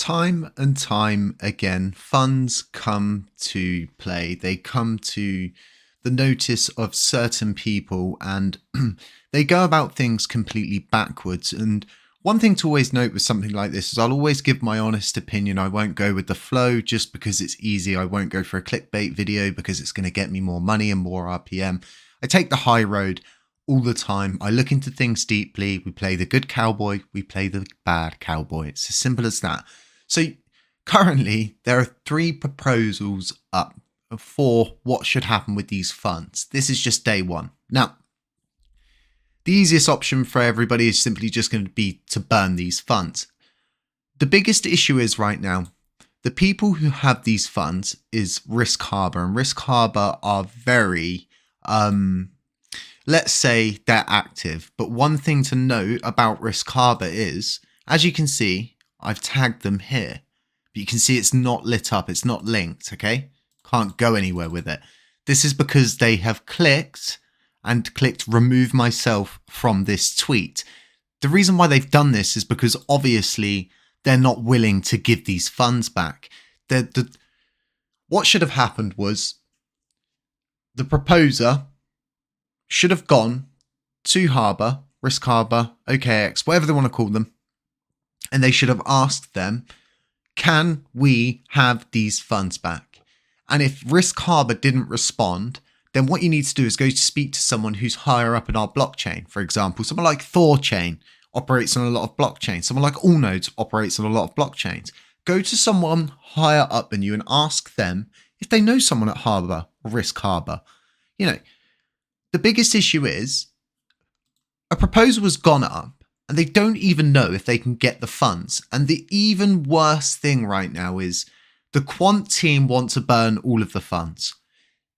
Time and time again, funds come to play. They come to the notice of certain people and they go about things completely backwards. And one thing to always note with something like this is I'll always give my honest opinion. I won't go with the flow just because it's easy. I won't go for a clickbait video because it's going to get me more money and more RPM. I take the high road all the time. I look into things deeply. We play the good cowboy. We play the bad cowboy. It's as simple as that. So currently there are 3 proposals up for what should happen with these funds. This is just day one. Now, the easiest option for everybody is simply just going to be to burn these funds. The biggest issue is right now, the people who have these funds is Risk Harbor, and Risk Harbor are very, let's say they're active. But one thing to note about Risk Harbor is, as you can see, I've tagged them here, but you can see it's not lit up. It's not linked. Okay. Can't go anywhere with it. This is because they have clicked remove myself from this tweet. The reason why they've done this is because obviously they're not willing to give these funds back. What should have happened was the proposer should have gone to Harbor, Risk Harbor, OKX, whatever they want to call them. And they should have asked them, can we have these funds back? And if Risk Harbor didn't respond, then what you need to do is go to speak to someone who's higher up in our blockchain. For example, someone like Thorchain operates on a lot of blockchains. Someone like Allnodes operates on a lot of blockchains. Go to someone higher up than you and ask them if they know someone at Harbor or Risk Harbor. You know, the biggest issue is a proposal has gone up and they don't even know if they can get the funds. And the even worse thing right now is the quant team want to burn all of the funds.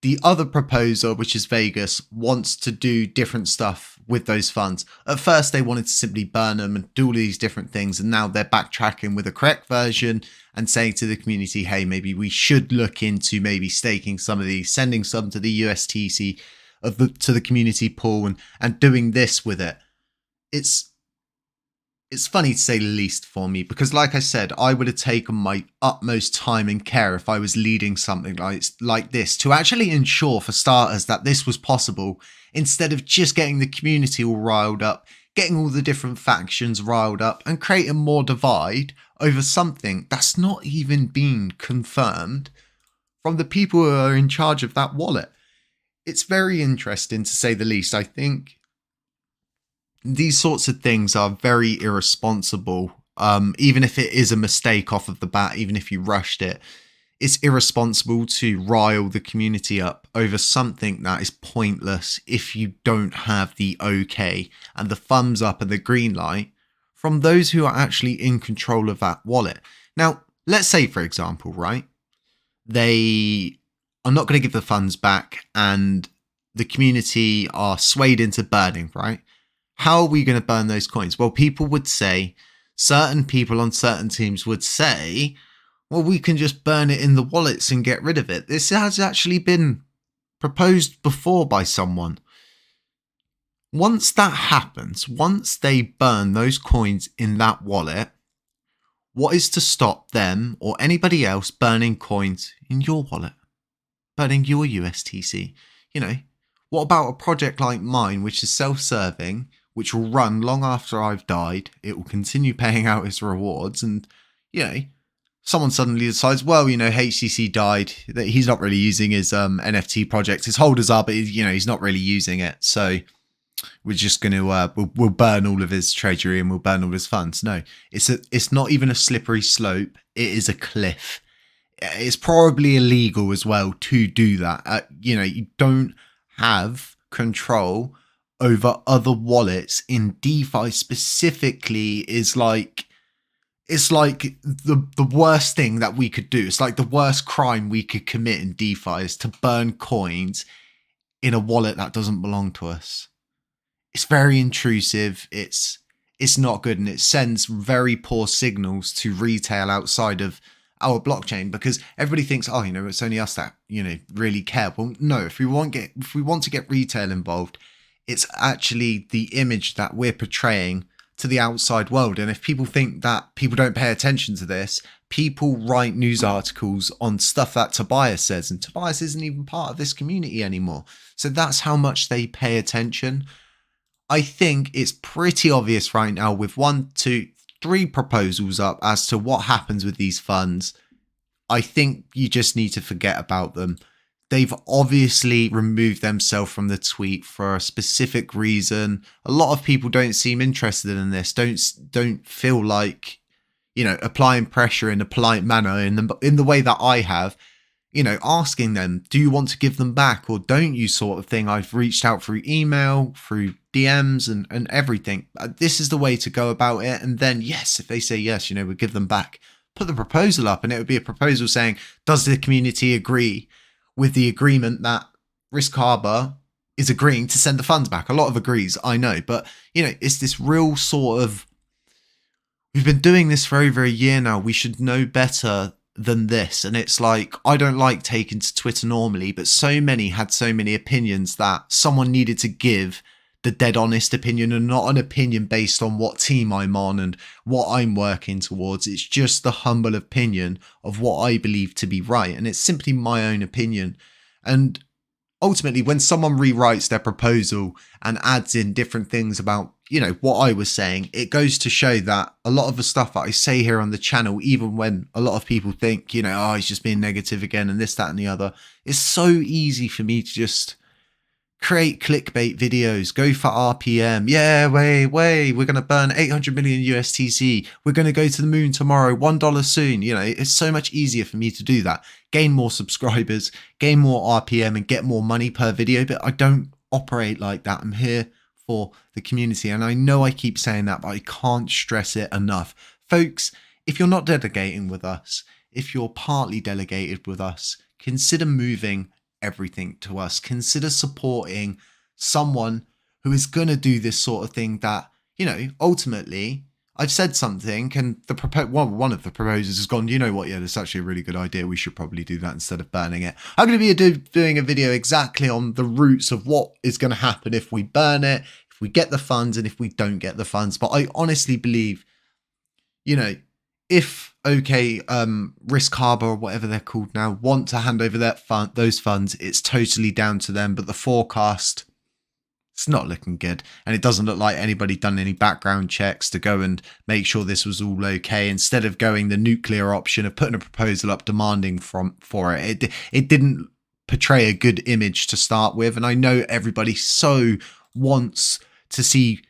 The other proposer, which is Vegas, wants to do different stuff with those funds. At first, they wanted to simply burn them and do all these different things. And now they're backtracking with the correct version and saying to the community, hey, maybe we should look into maybe staking some of these, sending some to the USTC to the community pool and doing this with it. It's funny to say the least for me, because like I said, I would have taken my utmost time and care if I was leading something like this to actually ensure, for starters, that this was possible, instead of just getting the community all riled up, getting all the different factions riled up and creating more divide over something that's not even been confirmed from the people who are in charge of that wallet. It's very interesting, to say the least. I think these sorts of things are very irresponsible. Even if it is a mistake off of the bat, even if you rushed it, it's irresponsible to rile the community up over something that is pointless if you don't have the okay and the thumbs up and the green light from those who are actually in control of that wallet. Now, let's say, for example, right, they are not going to give the funds back and the community are swayed into burning, right? How are we going to burn those coins? Well, people would say, certain people on certain teams would say, well, we can just burn it in the wallets and get rid of it. This has actually been proposed before by someone. Once that happens, once they burn those coins in that wallet, what is to stop them or anybody else burning coins in your wallet? Burning your USTC? You know, what about a project like mine, which is self-serving, which will run long after I've died? It will continue paying out its rewards. And, you know, someone suddenly decides, well, you know, HCC died, that he's not really using his NFT project. His holders are, but, you know, he's not really using it. So we're just going to, we'll burn all of his treasury and we'll burn all his funds. No, it's not even a slippery slope. It is a cliff. It's probably illegal as well to do that. You know, you don't have control over other wallets in DeFi specifically. Is like, it's like the worst thing that we could do. It's like the worst crime we could commit in DeFi is to burn coins in a wallet that doesn't belong to us. It's very intrusive. It's not good, and it sends very poor signals to retail outside of our blockchain, because everybody thinks, oh, you know, it's only us that, you know, really care. Well, no, if we want to get retail involved, it's actually the image that we're portraying to the outside world. And if people think that people don't pay attention to this, people write news articles on stuff that Tobias says, and Tobias isn't even part of this community anymore. So that's how much they pay attention. I think it's pretty obvious right now with 1, 2, 3 proposals up as to what happens with these funds. I think you just need to forget about them. They've obviously removed themselves from the tweet for a specific reason. A lot of people don't seem interested in this, don't feel like, you know, applying pressure in a polite manner in the way that I have, you know, asking them, do you want to give them back or don't you, sort of thing. I've reached out through email, through DMs and everything. This is the way to go about it. And then, yes, if they say yes, you know, we'll give them back. Put the proposal up, and it would be a proposal saying, does the community agree with the agreement that Risk Harbor is agreeing to send the funds back? A lot of agrees, I know, but you know, it's this real sort of, we've been doing this for over a year now. We should know better than this. And it's like, I don't like taking to Twitter normally, but so many had so many opinions that someone needed to give the dead honest opinion, and not an opinion based on what team I'm on and what I'm working towards. It's just the humble opinion of what I believe to be right. And it's simply my own opinion. And ultimately, when someone rewrites their proposal and adds in different things about, you know, what I was saying, it goes to show that a lot of the stuff that I say here on the channel, even when a lot of people think, you know, oh, he's just being negative again and this, that, and the other, it's so easy for me to just create clickbait videos, go for RPM. Yeah, we're going to burn 800 million USTC. We're going to go to the moon tomorrow, $1 soon. You know, it's so much easier for me to do that, gain more subscribers, gain more RPM and get more money per video. But I don't operate like that. I'm here for the community. And I know I keep saying that, but I can't stress it enough. Folks, if you're not delegating with us, if you're partly delegated with us, consider moving everything to us. Consider supporting someone who is going to do this sort of thing that, you know, ultimately I've said something and one of the proposers has gone, you know what, yeah, that's actually a really good idea. We should probably do that instead of burning it. I'm going to be doing a video exactly on the roots of what is going to happen if we burn it, if we get the funds and if we don't get the funds. But I honestly believe, you know, if Risk Harbor or whatever they're called now want to hand over those funds, it's totally down to them. But the forecast, it's not looking good, and it doesn't look like anybody done any background checks to go and make sure this was all okay. Instead of going the nuclear option of putting a proposal up demanding for it, it didn't portray a good image to start with. And I know everybody so wants to see,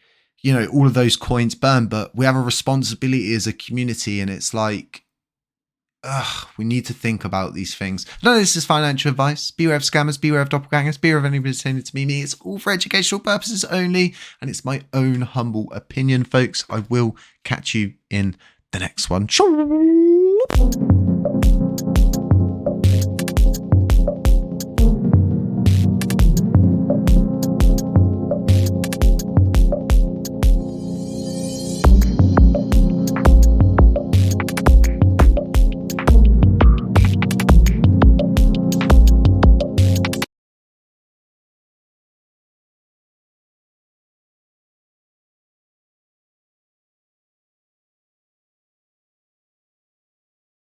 you know, all of those coins burn, but we have a responsibility as a community, and it's like, we need to think about these things. None of this is financial advice. Beware of scammers, beware of doppelgangers, beware of anybody saying it to me. It's all for educational purposes only, and it's my own humble opinion, folks. I will catch you in the next one.